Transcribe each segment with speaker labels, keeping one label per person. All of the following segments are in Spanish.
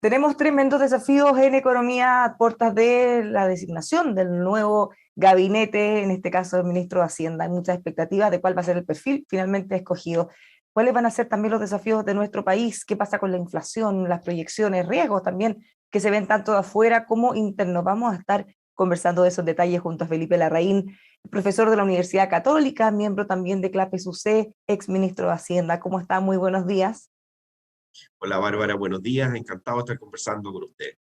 Speaker 1: Tenemos tremendos desafíos en economía a puertas de la designación del nuevo gabinete, en este caso del ministro de Hacienda. Hay muchas expectativas de cuál va a ser el perfil finalmente escogido. ¿Cuáles van a ser también los desafíos de nuestro país? ¿Qué pasa con la inflación, las proyecciones, riesgos también que se ven tanto de afuera como internos? Vamos a estar conversando de esos detalles junto a Felipe Larraín, profesor de la Universidad Católica, miembro también de CLAPES UC, ex ministro de Hacienda. ¿Cómo está? Muy buenos días.
Speaker 2: Hola Bárbara, buenos días, encantado de estar conversando con usted.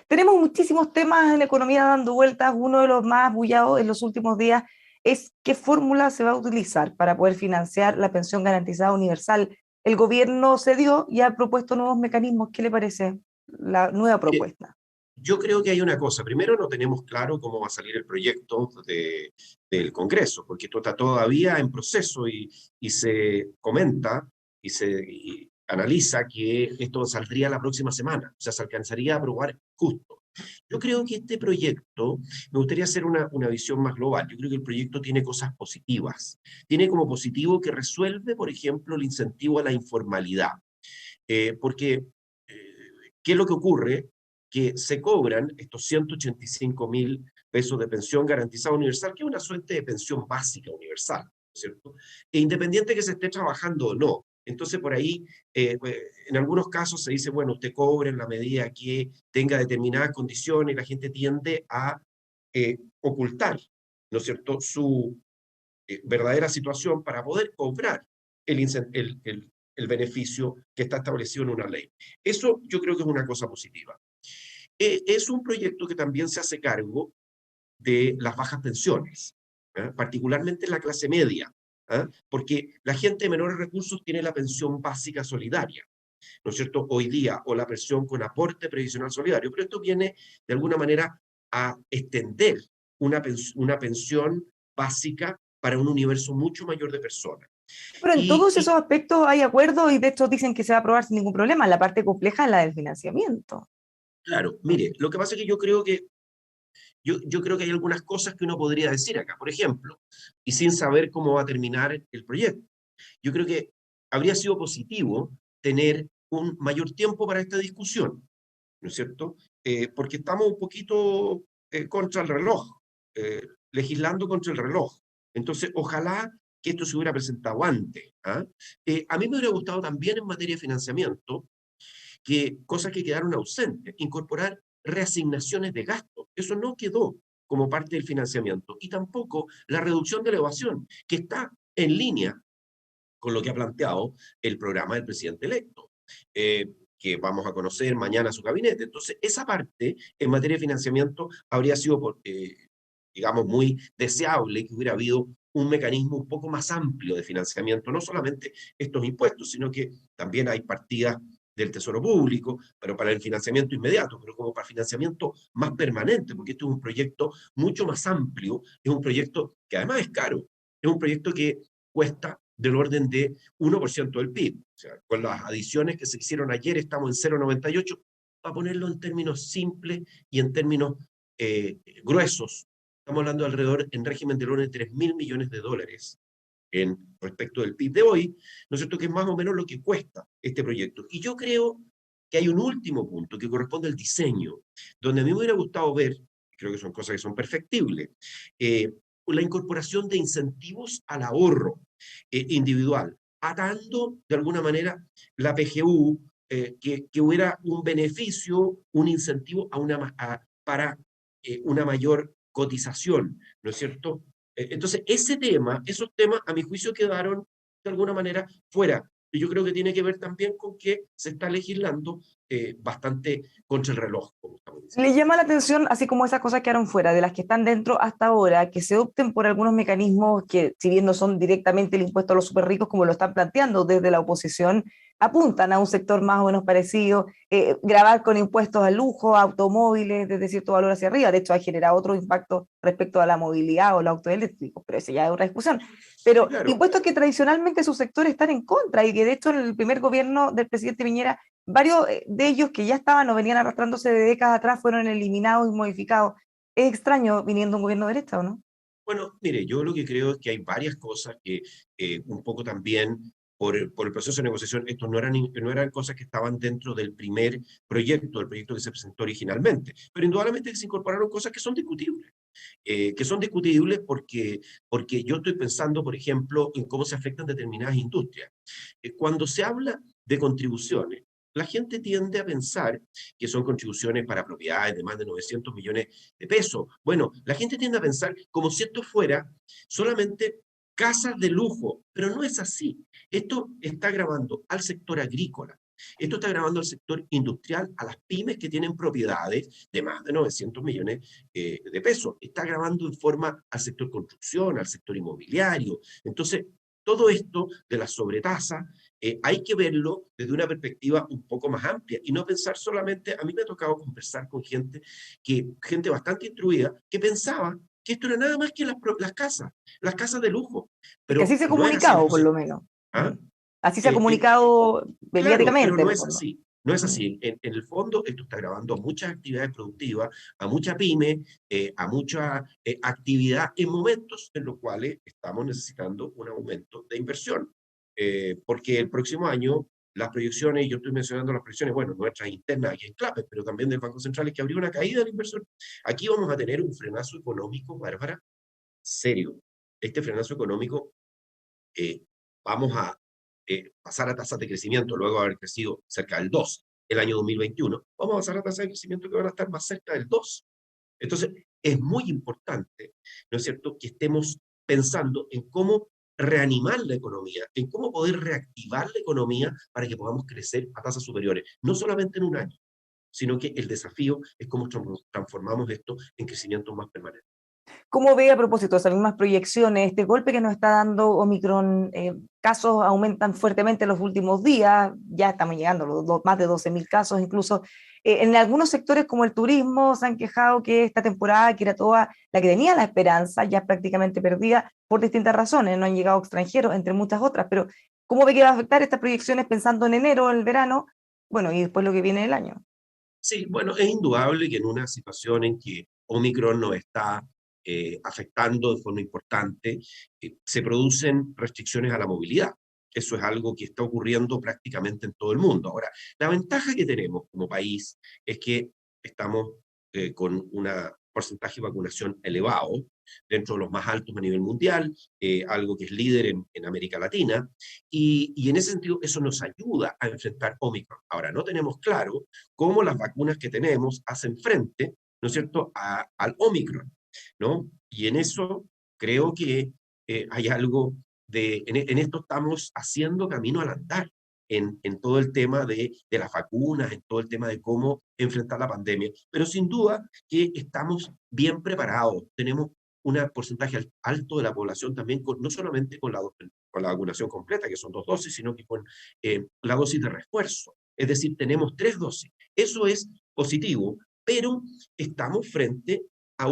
Speaker 1: Tenemos muchísimos temas en la economía dando vueltas. Uno de los más bullados en los últimos días es qué fórmula se va a utilizar para poder financiar la pensión garantizada universal. El gobierno cedió y ha propuesto nuevos mecanismos. ¿Qué le parece la nueva
Speaker 2: Mire,
Speaker 1: propuesta?
Speaker 2: yo creo que hay una cosa. Primero, no tenemos claro cómo va a salir el proyecto del Congreso, porque esto está todavía en proceso y se comenta y analiza que esto saldría la próxima semana, o sea, se alcanzaría a aprobar justo. Yo creo que este proyecto, me gustaría hacer una visión más global. Yo creo que el proyecto tiene cosas positivas. Tiene como positivo que resuelve, por ejemplo, el incentivo a la informalidad. Porque, ¿qué es lo que ocurre? Que se cobran estos 185.000 pesos de pensión garantizada universal, que es una suerte de pensión básica universal, ¿no es cierto? E independiente que se esté trabajando o no. Entonces, por ahí, en algunos casos se dice, bueno, usted cobre en la medida que tenga determinadas condiciones y la gente tiende a ocultar, ¿no es cierto?, su verdadera situación para poder cobrar el beneficio que está establecido en una ley. Eso yo creo que es una cosa positiva. Es un proyecto que también se hace cargo de las bajas pensiones, particularmente en la clase media, porque la gente de menores recursos tiene la pensión básica solidaria, ¿no es cierto? Hoy día, o la pensión con aporte previsional solidario, pero esto viene de alguna manera a extender una pensión básica para un universo mucho mayor de personas.
Speaker 1: Pero en
Speaker 2: Y,
Speaker 1: todos esos
Speaker 2: y
Speaker 1: aspectos hay acuerdo y de hecho dicen que se va a aprobar sin ningún problema. La parte compleja es la del financiamiento.
Speaker 2: claro, mire, lo que pasa es que yo creo que hay algunas cosas que uno podría decir acá. Por ejemplo, y sin saber cómo va a terminar el proyecto, yo creo que habría sido positivo tener un mayor tiempo para esta discusión, ¿no es cierto? Porque estamos un poquito contra el reloj, legislando contra el reloj. Entonces, ojalá que esto se hubiera presentado antes. A mí me hubiera gustado también en materia de financiamiento que cosas que quedaron ausentes, incorporar reasignaciones de gasto. Eso no quedó como parte del financiamiento. Y tampoco la reducción de la evasión, que está en línea con lo que ha planteado el programa del presidente electo, que vamos a conocer mañana su gabinete. Entonces, esa parte en materia de financiamiento habría sido, digamos, muy deseable que hubiera habido un mecanismo un poco más amplio de financiamiento, no solamente estos impuestos, sino que también hay partidas del Tesoro Público, pero para el financiamiento inmediato, pero como para financiamiento más permanente, porque esto es un proyecto mucho más amplio, es un proyecto que además es caro, es un proyecto que cuesta del orden de 1% del PIB. O sea, con las adiciones que se hicieron ayer estamos en 0,98. Para ponerlo en términos simples y en términos gruesos, estamos hablando de alrededor, en régimen del orden de 3.000 millones de dólares respecto del PIB de hoy, ¿no es cierto?, que es más o menos lo que cuesta este proyecto. Y yo creo que hay un último punto que corresponde al diseño, donde a mí me hubiera gustado ver, creo que son cosas que son perfectibles, eh, la incorporación de incentivos al ahorro individual, atando de alguna manera la PGU, que hubiera un beneficio, un incentivo para una mayor cotización, ¿no es cierto? Entonces, esos temas, a mi juicio, quedaron de alguna manera fuera. Y yo creo que tiene que ver también con que se está legislando bastante contra el reloj, como estamos diciendo.
Speaker 1: Le llama la atención, así como esas cosas que quedaron fuera, de las que están dentro hasta ahora, que se opten por algunos mecanismos que, si bien no son directamente el impuesto a los súper ricos, como lo están planteando desde la oposición, apuntan a un sector más o menos parecido, grabar con impuestos al lujo, a automóviles desde cierto valor hacia arriba. De hecho, ha generado otro impacto respecto a la movilidad o los autos eléctricos, pero esa ya es otra discusión.
Speaker 2: Sí,
Speaker 1: Pero
Speaker 2: claro.
Speaker 1: impuestos que tradicionalmente sus sectores están en contra y que de hecho en el primer gobierno del presidente Piñera varios de ellos que ya estaban o venían arrastrándose de décadas atrás fueron eliminados y modificados. Es extraño viniendo un gobierno de derecha, ¿o no?
Speaker 2: Bueno, mire, yo lo que creo es que hay varias cosas que un poco también por el proceso de negociación, estos no eran cosas que estaban dentro del primer proyecto, el proyecto que se presentó originalmente, pero indudablemente que se incorporaron cosas que son discutibles porque yo estoy pensando, por ejemplo, en cómo se afectan determinadas industrias. Cuando se habla de contribuciones, la gente tiende a pensar que son contribuciones para propiedades de más de 900 millones de pesos. Bueno, la gente tiende a pensar como si esto fuera solamente casas de lujo, pero no es así. Esto está grabando al sector agrícola. Esto está grabando al sector industrial, a las pymes que tienen propiedades de más de 900 millones de pesos. Está grabando en forma al sector construcción, al sector inmobiliario. Entonces, todo esto de la sobretasa hay que verlo desde una perspectiva un poco más amplia y no pensar solamente, a mí me ha tocado conversar con gente bastante instruida, que pensaba que esto era nada más que las casas de lujo,
Speaker 1: Es que así
Speaker 2: pero
Speaker 1: se ha
Speaker 2: no es así.
Speaker 1: comunicado, por
Speaker 2: Entonces,
Speaker 1: lo menos.
Speaker 2: ¿ah?
Speaker 1: Así se ha
Speaker 2: Eh, eh,
Speaker 1: comunicado
Speaker 2: Claro, pero
Speaker 1: mediáticamente, en
Speaker 2: no
Speaker 1: el
Speaker 2: es
Speaker 1: fondo.
Speaker 2: así. No es
Speaker 1: Mm.
Speaker 2: así. En el fondo, esto está grabando a muchas actividades productivas, a mucha pyme, a mucha actividad en momentos en los cuales estamos necesitando un aumento de inversión. Porque el próximo año, las proyecciones, yo estoy mencionando las proyecciones, bueno, nuestras internas aquí en CLAPES, pero también del Banco Central, es que habría una caída de la inversión. Aquí vamos a tener un frenazo económico, Bárbara, serio. Este frenazo económico eh, vamos a pasar a tasas de crecimiento luego de haber crecido cerca del 2 el año 2021, vamos a pasar a tasas de crecimiento que van a estar más cerca del 2. Entonces, es muy importante, ¿no es cierto?, que estemos pensando en cómo reanimar la economía, en cómo poder reactivar la economía para que podamos crecer a tasas superiores, no solamente en un año, sino que el desafío es cómo transformamos esto en crecimiento más permanente.
Speaker 1: ¿Cómo ve a propósito de esas mismas proyecciones, este golpe que nos está dando Omicron? Casos aumentan fuertemente en los últimos días, ya estamos llegando a más de 12.000 casos incluso. En algunos sectores como el turismo se han quejado que esta temporada, que era toda la que tenía la esperanza, ya prácticamente perdida por distintas razones, no han llegado extranjeros, entre muchas otras, pero ¿cómo ve que va a afectar estas proyecciones pensando en enero, en el verano, bueno, y después lo que viene del año?
Speaker 2: Sí, bueno, es indudable que en una situación en que Omicron nos está afectando de forma importante, se producen restricciones a la movilidad. Eso es algo que está ocurriendo prácticamente en todo el mundo. Ahora, la ventaja que tenemos como país es que estamos con un porcentaje de vacunación elevado, dentro de los más altos a nivel mundial, algo que es líder en América Latina, y en ese sentido eso nos ayuda a enfrentar Omicron. Ahora, no tenemos claro cómo las vacunas que tenemos hacen frente, ¿no es cierto?, al Omicron, ¿no? Y en eso creo que hay algo en esto estamos haciendo camino al andar, en todo el tema de las vacunas, en todo el tema de cómo enfrentar la pandemia, pero sin duda que estamos bien preparados, tenemos un porcentaje alto de la población también, no solamente con la vacunación completa, que son 2 dosis, sino que con la dosis de refuerzo. Es decir, tenemos 3 dosis. Eso es positivo, pero estamos frente a,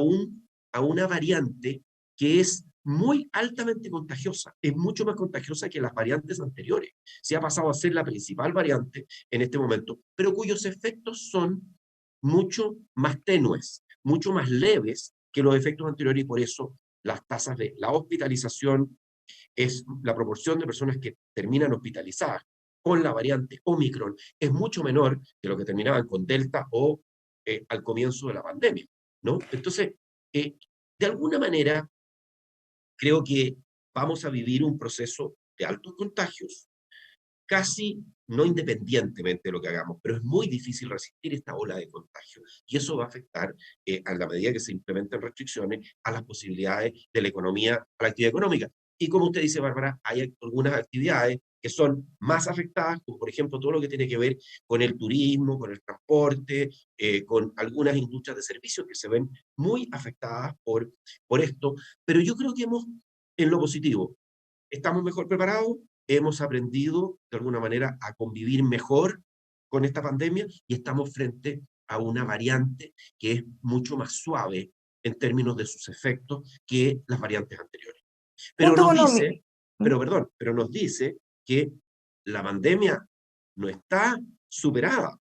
Speaker 2: a una variante que es muy altamente contagiosa, es mucho más contagiosa que las variantes anteriores. Se ha pasado a ser la principal variante en este momento, pero cuyos efectos son mucho más tenues, mucho más leves que los efectos anteriores y por eso las tasas de la hospitalización es la proporción de personas que terminan hospitalizadas con la variante Omicron es mucho menor que lo que terminaban con Delta o al comienzo de la pandemia, ¿no? Entonces, de alguna manera, creo que vamos a vivir un proceso de altos contagios, casi no independientemente de lo que hagamos, pero es muy difícil resistir esta ola de contagio. Y eso va a afectar, a la medida que se implementen restricciones, a las posibilidades de la economía, a la actividad económica. Y como usted dice, Bárbara, hay algunas actividades que son más afectadas, como por ejemplo todo lo que tiene que ver con el turismo, con el transporte, con algunas industrias de servicios que se ven muy afectadas por esto. Pero yo creo que en lo positivo, estamos mejor preparados, hemos aprendido de alguna manera a convivir mejor con esta pandemia y estamos frente a una variante que es mucho más suave en términos de sus efectos que las variantes anteriores. Pero
Speaker 1: Punto
Speaker 2: nos
Speaker 1: económico.
Speaker 2: dice, perdón, pero nos dice que la pandemia no está superada.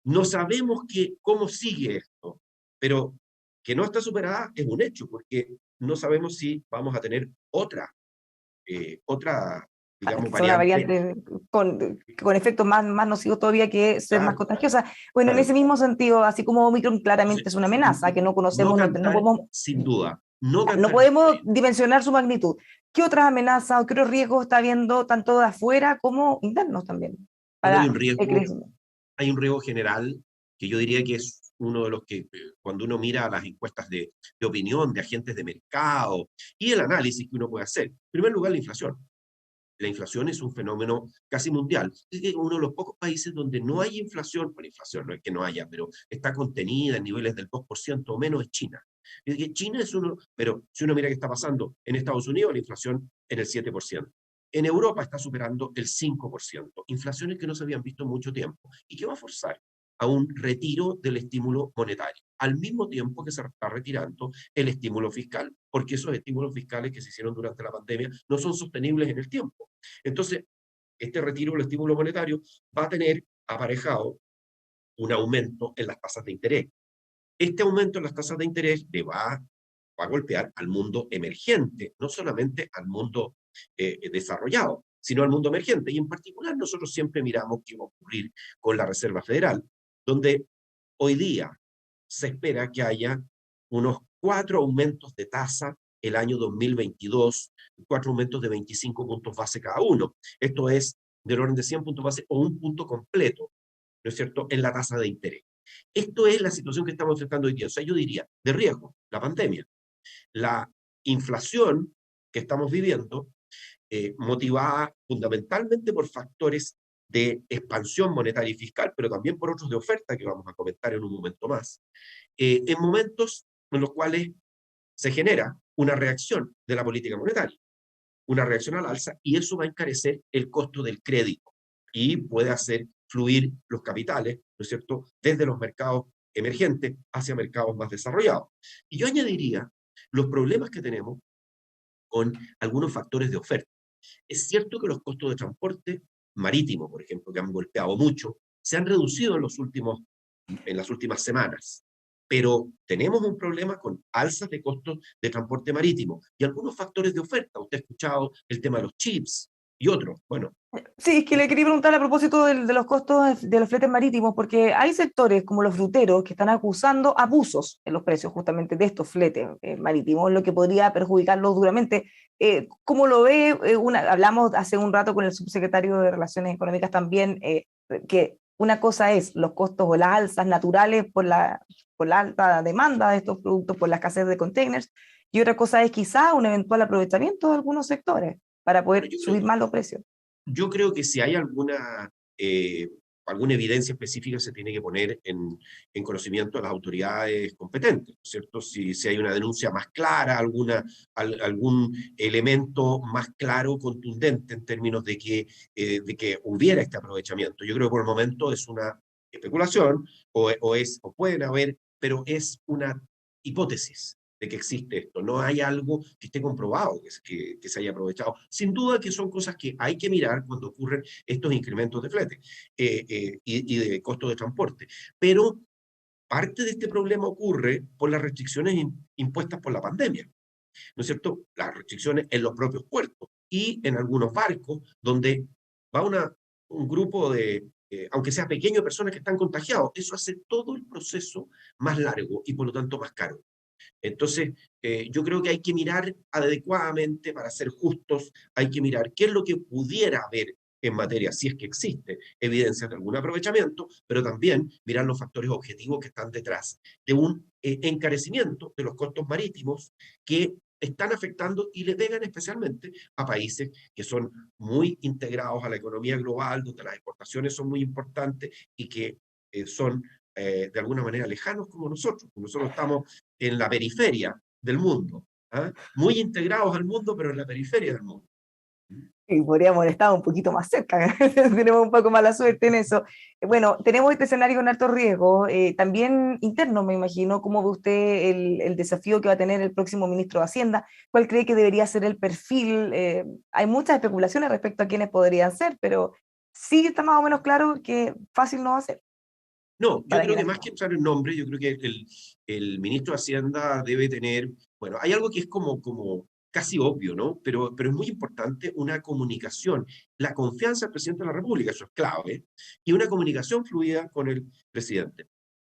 Speaker 2: No sabemos cómo sigue esto, pero que no está superada es un hecho, porque no sabemos si vamos a tener otra, digamos,
Speaker 1: Quizá una
Speaker 2: variante.
Speaker 1: variante con efectos más nocivos todavía que ser más
Speaker 2: Claro,
Speaker 1: contagiosa. Bueno, en
Speaker 2: claro.
Speaker 1: ese mismo sentido, así como Omicron
Speaker 2: Entonces,
Speaker 1: claramente es una amenaza que no
Speaker 2: no
Speaker 1: conocemos, no
Speaker 2: cantar,
Speaker 1: podemos,
Speaker 2: sin duda, no
Speaker 1: no
Speaker 2: cantar
Speaker 1: podemos
Speaker 2: victoria.
Speaker 1: dimensionar su magnitud. ¿Qué otras amenazas o qué otros riesgos está habiendo tanto de afuera como internos también
Speaker 2: Bueno,
Speaker 1: para el crecimiento?
Speaker 2: hay un riesgo general que yo diría que es uno de los que, cuando uno mira las encuestas de opinión de agentes de mercado y el análisis que uno puede hacer. En primer lugar, la inflación. La inflación es un fenómeno casi mundial. Es que uno de los pocos países donde no hay inflación, bueno, inflación no es que no haya, pero está contenida en niveles del 2% o menos, es China. Es que China es uno, pero si uno mira qué está pasando en Estados Unidos, la inflación en el 7%. En Europa está superando el 5%. Inflaciones que no se habían visto en mucho tiempo y que va a forzar a un retiro del estímulo monetario, al mismo tiempo que se está retirando el estímulo fiscal, porque esos estímulos fiscales que se hicieron durante la pandemia no son sostenibles en el tiempo. Entonces, este retiro del estímulo monetario va a tener aparejado un aumento en las tasas de interés. Este aumento en las tasas de interés va a golpear al mundo emergente, no solamente al mundo desarrollado, sino al mundo emergente. Y en particular nosotros siempre miramos qué va a ocurrir con la Reserva Federal, donde hoy día se espera que haya unos 4 aumentos de tasa el año 2022, 4 aumentos de 25 puntos base cada uno. Esto es del orden de 100 puntos base o un punto completo, ¿no es cierto?, en la tasa de interés. Esto es la situación que estamos enfrentando hoy día. O sea, yo diría, de riesgo, la pandemia, la inflación que estamos viviendo, motivada fundamentalmente por factores de expansión monetaria y fiscal, pero también por otros de oferta que vamos a comentar en un momento más, en momentos en los cuales se genera una reacción de la política monetaria, una reacción al alza, y eso va a encarecer el costo del crédito y puede hacer fluir los capitales, ¿no es cierto?, desde los mercados emergentes hacia mercados más desarrollados. Y yo añadiría los problemas que tenemos con algunos factores de oferta. Es cierto que los costos de transporte marítimo, por ejemplo, que han golpeado mucho, se han reducido en las últimas semanas, pero tenemos un problema con alzas de costos de transporte marítimo y algunos factores de oferta. Usted ha escuchado el tema de los chips y otros. Bueno,
Speaker 1: Sí, es que le quería preguntar a propósito de los costos de los fletes marítimos, porque hay sectores como los fruteros que están acusando abusos en los precios justamente de estos fletes marítimos, lo que podría perjudicarlos duramente. ¿Cómo lo ve? Hablamos hace un rato con el subsecretario de Relaciones Económicas también, que una cosa es los costos o las alzas naturales por la alta demanda de estos productos, por la escasez de containers, y otra cosa es quizá un eventual aprovechamiento de algunos sectores para
Speaker 2: bueno,
Speaker 1: poder subir más los precios.
Speaker 2: yo creo que si hay alguna evidencia específica se tiene que poner en conocimiento de las autoridades competentes, ¿no es cierto? Si hay una denuncia más clara, algún elemento más claro, contundente en términos de que hubiera este aprovechamiento. Yo creo que por el momento es una especulación o pueden haber, pero es una hipótesis de que existe esto. No hay algo que esté comprobado que se haya aprovechado. Sin duda que son cosas que hay que mirar cuando ocurren estos incrementos de flete y de costo de transporte. Pero parte de este problema ocurre por las restricciones impuestas por la pandemia, ¿no es cierto? Las restricciones en los propios puertos y en algunos barcos donde va un grupo aunque sea pequeño, de personas que están contagiados. Eso hace todo el proceso más largo y por lo tanto más caro. Entonces, yo creo que hay que mirar adecuadamente, para ser justos, hay que mirar qué es lo que pudiera haber en materia, si es que existe evidencia de algún aprovechamiento, pero también mirar los factores objetivos que están detrás de un encarecimiento de los costos marítimos que están afectando y le pegan especialmente a países que son muy integrados a la economía global, donde las exportaciones son muy importantes y que son de alguna manera lejanos como nosotros. Nosotros estamos en la periferia del mundo, ¿ah? Muy integrados al mundo, pero en la periferia del mundo.
Speaker 1: Y podríamos haber estado un poquito más cerca, tenemos un poco más la suerte en eso. Bueno, tenemos este escenario con alto riesgo, también interno, me imagino. ¿Cómo ve usted el desafío que va a tener el próximo ministro de Hacienda? ¿Cuál cree que debería ser el perfil? Hay muchas especulaciones respecto a quiénes podrían ser, pero sí está más o menos claro que fácil no va a ser
Speaker 2: No, yo
Speaker 1: para
Speaker 2: creo
Speaker 1: quien
Speaker 2: que más que
Speaker 1: asuma.
Speaker 2: entrar en nombre, yo creo que el ministro de Hacienda debe tener Bueno, hay algo que es como casi obvio, ¿no? Pero es muy importante una comunicación, la confianza del presidente de la República, eso es clave, y una comunicación fluida con el presidente.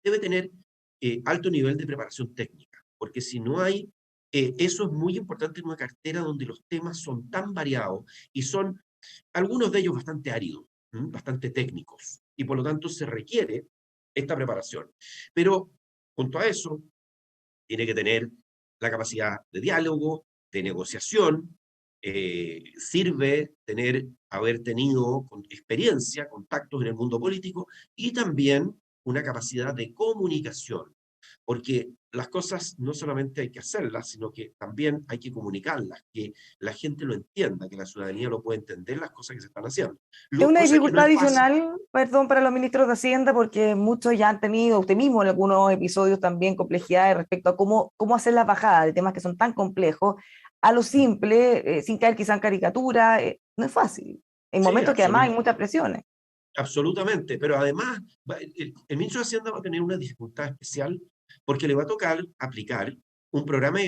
Speaker 2: Debe tener alto nivel de preparación técnica, porque si no hay, eso es muy importante en una cartera donde los temas son tan variados y son algunos de ellos bastante áridos, bastante técnicos, y por lo tanto se requiere esta preparación. Pero junto a eso, tiene que tener la capacidad de diálogo, de negociación, sirve haber tenido experiencia, contactos en el mundo político y también una capacidad de comunicación, porque las cosas no solamente hay que hacerlas, sino que también hay que comunicarlas, que la gente lo entienda, que la ciudadanía lo pueda entender las cosas que se están haciendo.
Speaker 1: Es una
Speaker 2: Cosa que no
Speaker 1: dificultad
Speaker 2: es fácil.
Speaker 1: adicional, perdón, para los ministros de Hacienda, porque muchos ya han tenido, usted mismo en algunos episodios también, complejidades respecto a cómo hacer las bajadas de temas que son tan complejos a lo simple, sin caer quizá en caricatura. No es fácil. En
Speaker 2: Sí,
Speaker 1: momentos que además hay muchas presiones.
Speaker 2: absolutamente, pero además el ministro de Hacienda va a tener una dificultad especial porque le va a tocar aplicar un programa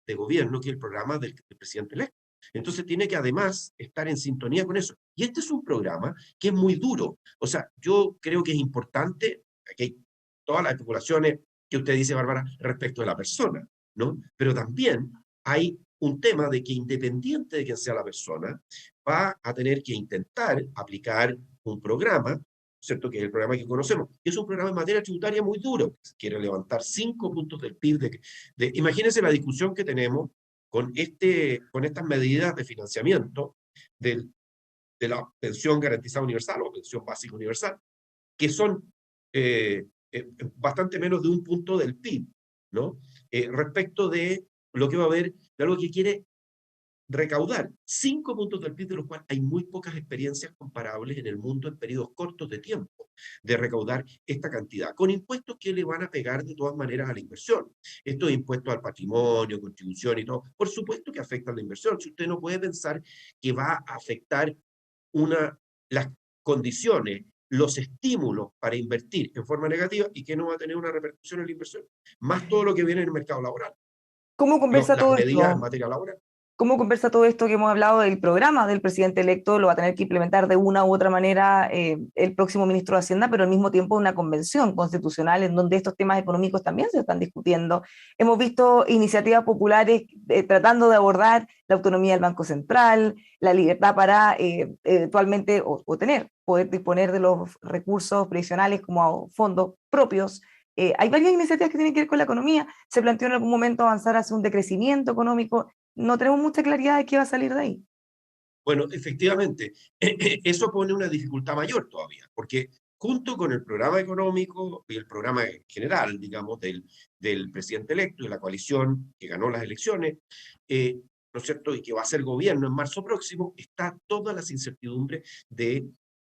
Speaker 2: de gobierno que es el programa del presidente electo. Entonces tiene que además estar en sintonía con eso. Y este es un programa que es muy duro. O sea, yo creo que es importante, aquí hay todas las especulaciones que usted dice, Bárbara, respecto de la persona, ¿no? Pero también hay un tema de que independiente de quién sea la persona, va a tener que intentar aplicar un programa, ¿cierto? Que es el programa que conocemos, que es un programa en materia tributaria muy duro, quiere levantar 5 puntos del PIB. Imagínense la discusión que tenemos con estas medidas de financiamiento de la pensión garantizada universal o pensión básica universal, que son bastante menos de un punto del PIB, ¿no? Respecto de lo que va a haber, de algo que quiere recaudar 5 puntos del PIB, de los cuales hay muy pocas experiencias comparables en el mundo en periodos cortos de tiempo de recaudar esta cantidad, con impuestos que le van a pegar de todas maneras a la inversión. Estos impuestos al patrimonio, contribución y todo, por supuesto que afectan la inversión. Si usted no puede pensar que va a afectar las condiciones, los estímulos para invertir en forma negativa y que no va a tener una repercusión en la inversión, más todo lo que viene en el mercado laboral,
Speaker 1: ¿Cómo conversa
Speaker 2: las
Speaker 1: todo
Speaker 2: medidas en
Speaker 1: esto?
Speaker 2: materia laboral.
Speaker 1: ¿Cómo conversa todo esto que hemos hablado del programa del presidente electo? Lo va a tener que implementar de una u otra manera el próximo ministro de Hacienda, pero al mismo tiempo una convención constitucional en donde estos temas económicos también se están discutiendo. Hemos visto iniciativas populares tratando de abordar la autonomía del Banco Central, la libertad para eventualmente poder disponer de los recursos previsionales como fondos propios. Hay varias iniciativas que tienen que ver con la economía. Se planteó en algún momento avanzar hacia un decrecimiento económico. No tenemos mucha claridad de qué va a salir de ahí.
Speaker 2: Bueno, efectivamente, eso pone una dificultad mayor todavía, porque junto con el programa económico y el programa general, digamos, del presidente electo y de la coalición que ganó las elecciones, ¿no es cierto?, y que va a ser gobierno en marzo próximo, está todas las incertidumbres de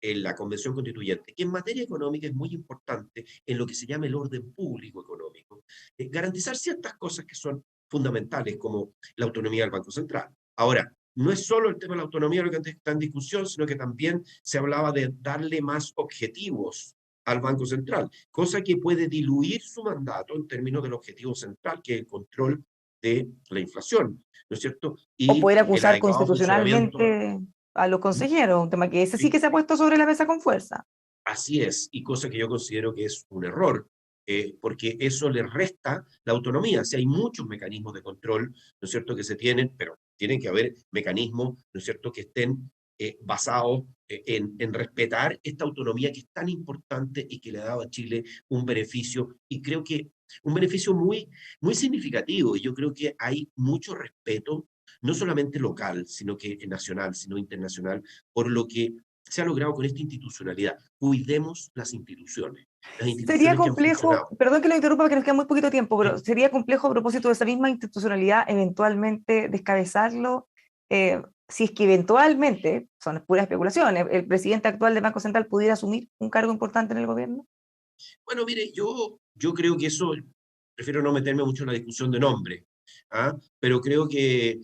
Speaker 2: la Convención Constituyente, que en materia económica es muy importante en lo que se llama el orden público económico, garantizar ciertas cosas que son fundamentales, como la autonomía del Banco Central. Ahora, no es solo el tema de la autonomía lo que está en discusión, sino que también se hablaba de darle más objetivos al Banco Central, cosa que puede diluir su mandato en términos del objetivo central, que es el control de la inflación, ¿no es cierto?
Speaker 1: O
Speaker 2: Y
Speaker 1: poder
Speaker 2: el
Speaker 1: acusar
Speaker 2: adecuado funcionamiento.
Speaker 1: constitucionalmente a los consejeros, un tema que ese sí
Speaker 2: Sí,
Speaker 1: que se ha puesto sobre la mesa con fuerza.
Speaker 2: así es, y cosa que yo considero que es un error, porque eso le resta la autonomía. Si hay muchos mecanismos de control, ¿no es cierto?, que se tienen, pero tienen que haber mecanismos, ¿no es cierto?, que estén basados en respetar esta autonomía que es tan importante y que le ha dado a Chile un beneficio, y creo que un beneficio muy significativo, y yo creo que hay mucho respeto, no solamente local, sino que nacional, sino internacional, por lo que se ha logrado con esta institucionalidad. Cuidemos las
Speaker 1: Sería
Speaker 2: instituciones que han
Speaker 1: complejo,
Speaker 2: funcionado.
Speaker 1: perdón que lo interrumpa, que nos queda muy poquito tiempo, pero
Speaker 2: Sí.
Speaker 1: sería complejo a propósito de esa misma institucionalidad eventualmente descabezarlo, si es que eventualmente, son puras especulaciones, el presidente actual del Banco Central pudiera asumir un cargo importante en el gobierno.
Speaker 2: Bueno, mire, yo creo que eso, prefiero no meterme mucho en la discusión de nombre, ¿ah? Pero creo que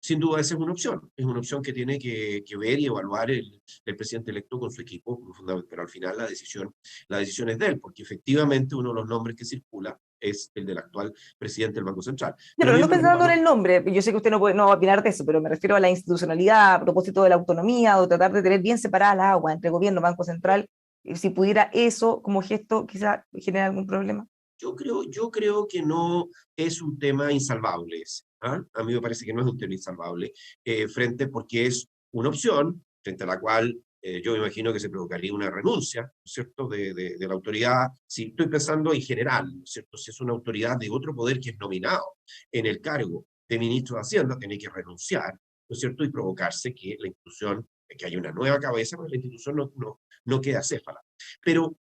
Speaker 2: sin duda esa es una opción que tiene que ver y evaluar el presidente electo con su equipo, pero al final la decisión es de él, porque efectivamente uno de los nombres que circula es el del actual presidente del Banco Central.
Speaker 1: Pero no pensando en el nombre, yo sé que usted no va a opinar de eso, pero me refiero a la institucionalidad, a propósito de la autonomía, o tratar de tener bien separada la agua entre gobierno y Banco Central, si pudiera eso como gesto quizá generar algún problema.
Speaker 2: Yo creo que no es un tema insalvable ese, ¿ah? A mí me parece que no es un tema insalvable, porque es una opción frente a la cual yo me imagino que se provocaría una renuncia, ¿no es cierto?, de la autoridad. Si estoy pensando en general, ¿no es cierto?, si es una autoridad de otro poder que es nominado en el cargo de ministro de Hacienda, tiene que renunciar, ¿no es cierto?, y provocarse que la institución, que haya una nueva cabeza, pues la institución no queda acéfala. Pero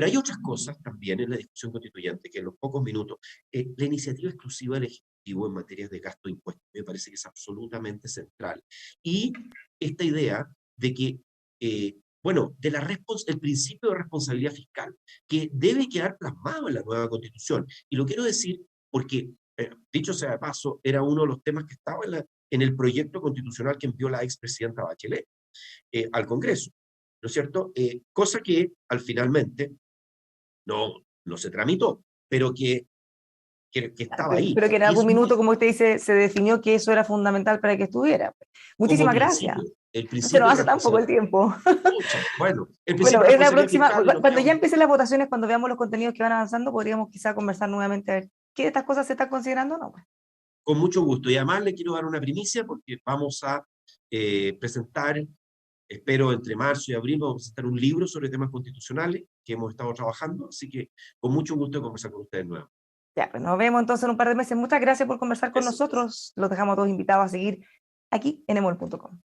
Speaker 2: hay otras cosas también en la discusión constituyente que en los pocos minutos, la iniciativa exclusiva del Ejecutivo en materias de gasto de impuestos me parece que es absolutamente central. Y esta idea de que, bueno, el principio de responsabilidad fiscal, que debe quedar plasmado en la nueva Constitución. Y lo quiero decir porque, dicho sea de paso, era uno de los temas que estaba en el proyecto constitucional que envió la expresidenta Bachelet al Congreso, ¿no es cierto? Cosa que finalmente no se tramitó, pero que estaba ahí.
Speaker 1: Pero que en algún minuto, como usted dice, se definió que eso era fundamental para que estuviera.
Speaker 2: Como
Speaker 1: Muchísimas gracias.
Speaker 2: el
Speaker 1: Se nos
Speaker 2: principio de
Speaker 1: hace tan poco el tiempo.
Speaker 2: Bueno, el
Speaker 1: Bueno,
Speaker 2: principio de
Speaker 1: es la
Speaker 2: responsabilidad
Speaker 1: próxima,
Speaker 2: fiscal
Speaker 1: cuando ya empiecen las votaciones, cuando veamos los contenidos que van avanzando, podríamos quizá conversar nuevamente a ver qué de estas cosas se está considerando o no.
Speaker 2: Con mucho gusto. Y además le quiero dar una primicia porque vamos a presentar, espero entre marzo y abril, vamos a presentar un libro sobre temas constitucionales que hemos estado trabajando, así que con mucho gusto de conversar con ustedes nuevamente.
Speaker 1: Ya, pues nos vemos entonces en un par de meses. Muchas gracias por conversar con
Speaker 2: Eso.
Speaker 1: nosotros. Los dejamos todos invitados a seguir aquí en emol.com.